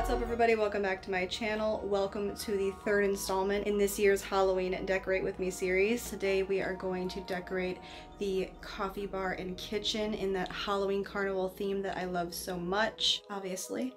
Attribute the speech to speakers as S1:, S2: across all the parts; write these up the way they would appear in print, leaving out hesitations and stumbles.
S1: What's up everybody, welcome back to my channel. Welcome to the third installment in this year's Halloween Decorate With Me series. Today we are going to decorate the coffee bar and kitchen in that Halloween carnival theme that I love so much, obviously.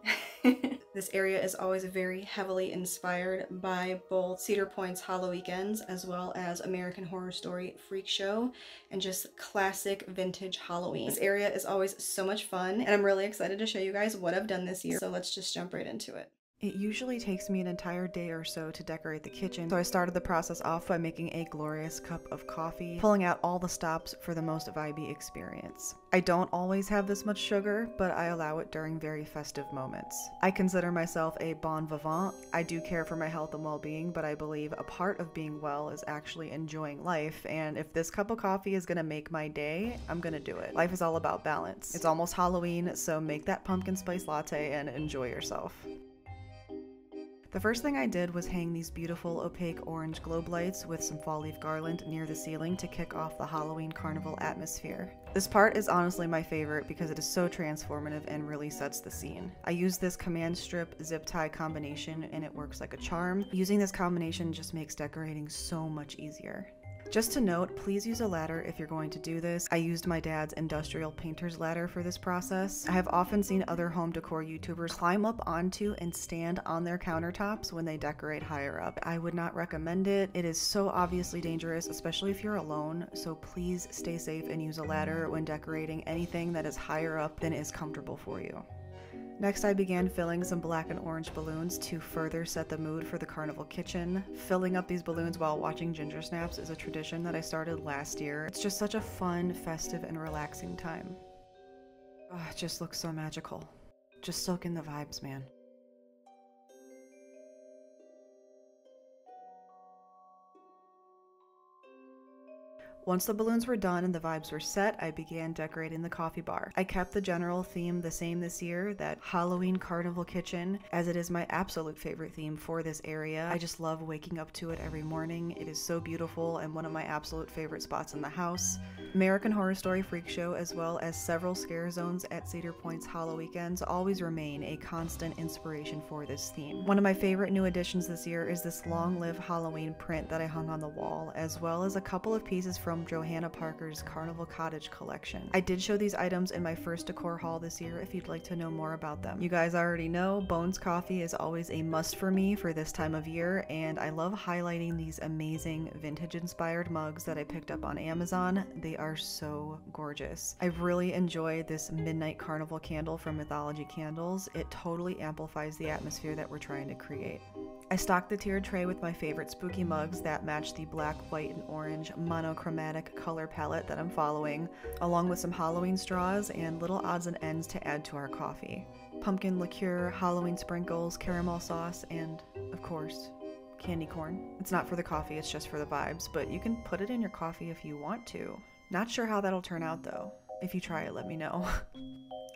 S1: This area is always very heavily inspired by both Cedar Point's Halloweekends as well as American Horror Story Freak Show and just classic vintage Halloween. This area is always so much fun and I'm really excited to show you guys what I've done this year. So let's just jump right into it. It usually takes me an entire day or so to decorate the kitchen, so I started the process off by making a glorious cup of coffee, pulling out all the stops for the most vibey experience. I don't always have this much sugar, but I allow it during very festive moments. I consider myself a bon vivant. I do care for my health and well-being, but I believe a part of being well is actually enjoying life, and if this cup of coffee is gonna make my day, I'm gonna do it. Life is all about balance. It's almost Halloween, so make that pumpkin spice latte and enjoy yourself. The first thing I did was hang these beautiful opaque orange globe lights with some fall leaf garland near the ceiling to kick off the Halloween carnival atmosphere. This part is honestly my favorite because it is so transformative and really sets the scene. I use this command strip zip tie combination and it works like a charm. Using this combination just makes decorating so much easier. Just to note, please use a ladder if you're going to do this. I used my dad's industrial painter's ladder for this process. I have often seen other home decor YouTubers climb up onto and stand on their countertops when they decorate higher up. I would not recommend it. It is so obviously dangerous, especially if you're alone, so please stay safe and use a ladder when decorating anything that is higher up than is comfortable for you. Next, I began filling some black and orange balloons to further set the mood for the carnival kitchen. Filling up these balloons while watching ginger snaps is a tradition that I started last year. It's just such a fun, festive, and relaxing time. Oh, it just looks so magical. Just soak in the vibes, man. Once the balloons were done and the vibes were set, I began decorating the coffee bar. I kept the general theme the same this year, that Halloween carnival kitchen, as it is my absolute favorite theme for this area. I just love waking up to it every morning. It is so beautiful and one of my absolute favorite spots in the house. American Horror Story Freak Show, as well as several scare zones at Cedar Point's Halloweekends, always remain a constant inspiration for this theme. One of my favorite new additions this year is this Long Live Halloween print that I hung on the wall, as well as a couple of pieces from Johanna Parker's Carnival Cottage collection. I did show these items in my first decor haul this year if you'd like to know more about them. You guys already know Bones coffee is always a must for me for this time of year, and I love highlighting these amazing vintage inspired mugs that I picked up on Amazon. They are so gorgeous. I really enjoyed this midnight carnival candle from Mythology Candles. It totally amplifies the atmosphere that we're trying to create. I stocked the tiered tray with my favorite spooky mugs that match the black, white, and orange monochromatic color palette that I'm following, along with some Halloween straws and little odds and ends to add to our coffee. Pumpkin liqueur, Halloween sprinkles, caramel sauce, and, of course, candy corn. It's not for the coffee, it's just for the vibes, but you can put it in your coffee if you want to. Not sure how that'll turn out though. If you try it, let me know.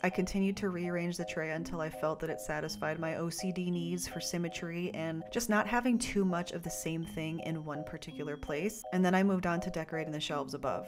S1: I continued to rearrange the tray until I felt that it satisfied my OCD needs for symmetry and just not having too much of the same thing in one particular place. And then I moved on to decorating the shelves above.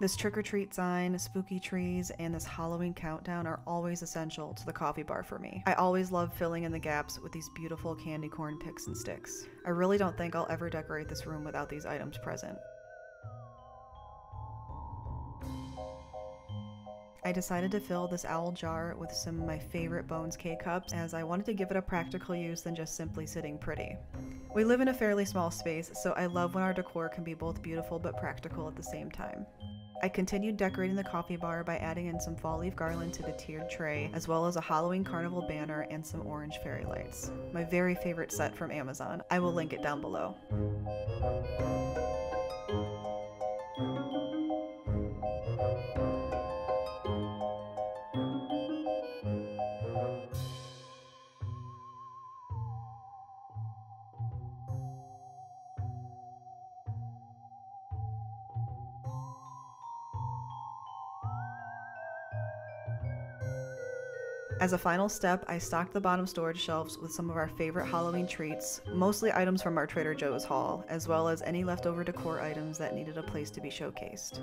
S1: This trick-or-treat sign, spooky trees, and this Halloween countdown are always essential to the coffee bar for me. I always love filling in the gaps with these beautiful candy corn picks and sticks. I really don't think I'll ever decorate this room without these items present. I decided to fill this owl jar with some of my favorite Bones K-cups as I wanted to give it a practical use than just simply sitting pretty. We live in a fairly small space, so I love when our decor can be both beautiful but practical at the same time. I continued decorating the coffee bar by adding in some fall leaf garland to the tiered tray, as well as a Halloween carnival banner and some orange fairy lights. My very favorite set from Amazon. I will link it down below.
S2: As a final step, I stocked the bottom storage shelves with some of our favorite Halloween treats, mostly items from our Trader Joe's haul, as well as any leftover decor items that needed a place to be showcased.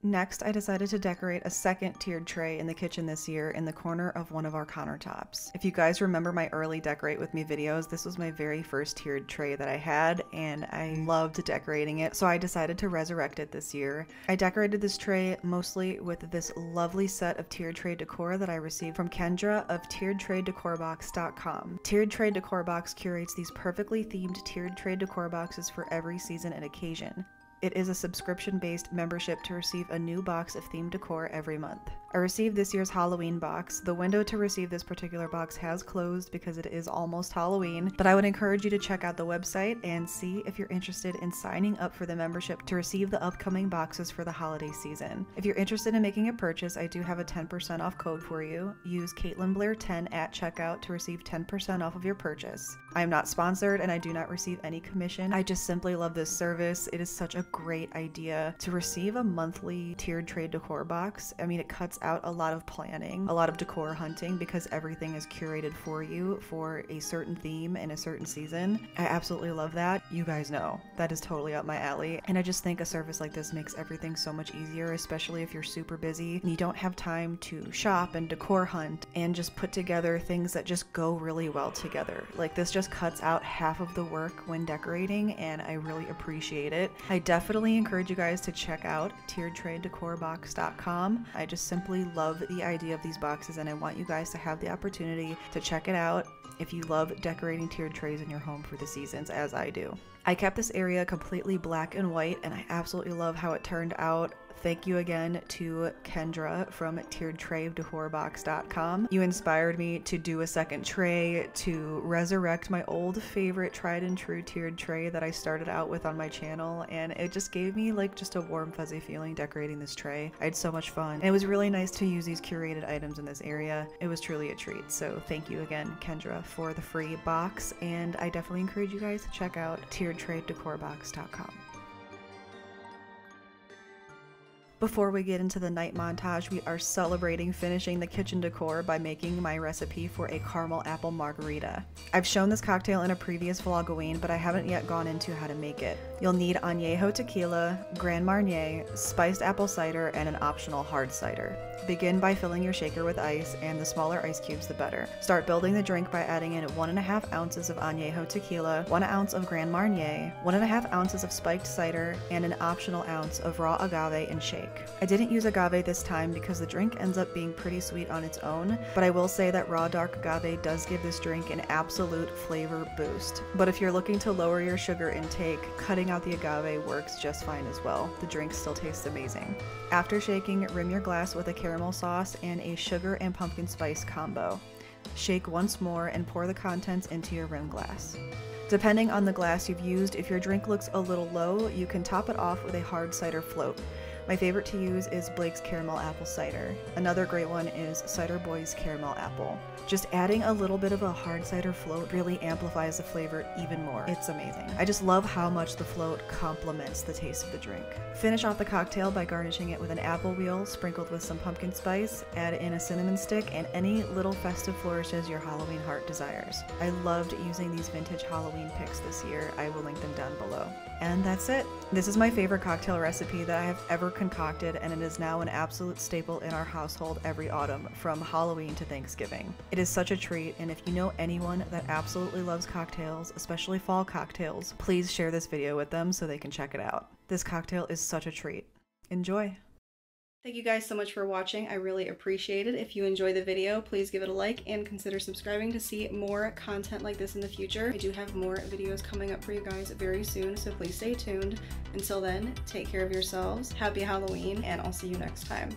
S2: Next, I decided to decorate a second tiered tray in the kitchen this year in the corner of one of our countertops. If you guys remember my early Decorate With Me videos, this was my very first tiered tray that I had, and I loved decorating it, so I decided to resurrect it this year. I decorated this tray mostly with this lovely set of tiered tray decor that I received from Kendra of 𝘮𝑒𝑟edTrayDecorBox.com. Tiered Tray Decor Box curates these perfectly themed tiered tray decor boxes for every season and occasion. It is a subscription-based membership to receive a new box of themed decor every month. I received this year's Halloween box. The window to receive this particular box has closed because it is almost Halloween, but I would encourage you to check out the website and see if you're interested in signing up for the membership to receive the upcoming boxes for the holiday season. If you're interested in making a purchase, I do have a 10% off code for you. Use CaitlynBlair10 at checkout to receive 10% off of your purchase. I am not sponsored and I do not receive any commission. I just simply love this service. It is such a great idea to receive a monthly tiered tray decor box. I mean, it cuts out a lot of planning, a lot of decor hunting, because everything is curated for you for a certain theme in a certain season. I absolutely love that. You guys know that is totally up my alley, and I just think a service like this makes everything so much easier, especially if you're super busy and you don't have time to shop and decor hunt and just put together things that just go really well together. Like, this just cuts out half of the work when decorating, and I really appreciate it. I definitely encourage you guys to check out 𝘮𝑒𝑟edTrayDecorBox.com. I just simply love the idea of these boxes, and I want you guys to have the opportunity to check it out if you love decorating tiered trays in your home for the seasons, as I do. I kept this area completely black and white, and I absolutely love how it turned out. Thank you again to Kendra from 𝘮𝑒𝑟edTrayDecorBox.com. You inspired me to do a second tray, to resurrect my old favorite tried and true tiered tray that I started out with on my channel, and it just gave me like just a warm fuzzy feeling decorating this tray. I had so much fun, and it was really nice to use these curated items in this area. It was truly a treat, so thank you again, Kendra, for the free box, and I definitely encourage you guys to check out 𝘮𝑒𝑟edTrayDecorBox.com. Before we get into the night montage, we are celebrating finishing the kitchen decor by making my recipe for a caramel apple margarita. I've shown this cocktail in a previous vlogoween, but I haven't yet gone into how to make it. You'll need añejo tequila, Grand Marnier, spiced apple cider, and an optional hard cider. Begin by filling your shaker with ice, and the smaller ice cubes the better. Start building the drink by adding in 1.5 ounces of añejo tequila, 1 ounce of Grand Marnier, 1.5 ounces of spiked cider, and an optional ounce of raw agave, and shake. I didn't use agave this time because the drink ends up being pretty sweet on its own, but I will say that raw dark agave does give this drink an absolute flavor boost. But if you're looking to lower your sugar intake, cutting out the agave works just fine as well. The drink still tastes amazing. After shaking, rim your glass with a caramel sauce and a sugar and pumpkin spice combo. Shake once more and pour the contents into your rim glass. Depending on the glass you've used, if your drink looks a little low, you can top it off with a hard cider float. My favorite to use is Blake's Caramel Apple Cider. Another great one is Cider Boy's Caramel Apple. Just adding a little bit of a hard cider float really amplifies the flavor even more. It's amazing. I just love how much the float complements the taste of the drink. Finish off the cocktail by garnishing it with an apple wheel sprinkled with some pumpkin spice. Add in a cinnamon stick and any little festive flourishes your Halloween heart desires. I loved using these vintage Halloween picks this year. I will link them down below. And that's it. This is my favorite cocktail recipe that I have ever concocted, and it is now an absolute staple in our household every autumn, from Halloween to Thanksgiving. It is such a treat, and if you know anyone that absolutely loves cocktails, especially fall cocktails, please share this video with them so they can check it out. This cocktail is such a treat. Enjoy!
S1: Thank you guys so much for watching. I really appreciate it. If you enjoy the video, please give it a like and consider subscribing to see more content like this in the future. I do have more videos coming up for you guys very soon, so please stay tuned. Until then, take care of yourselves, happy Halloween, and I'll see you next time.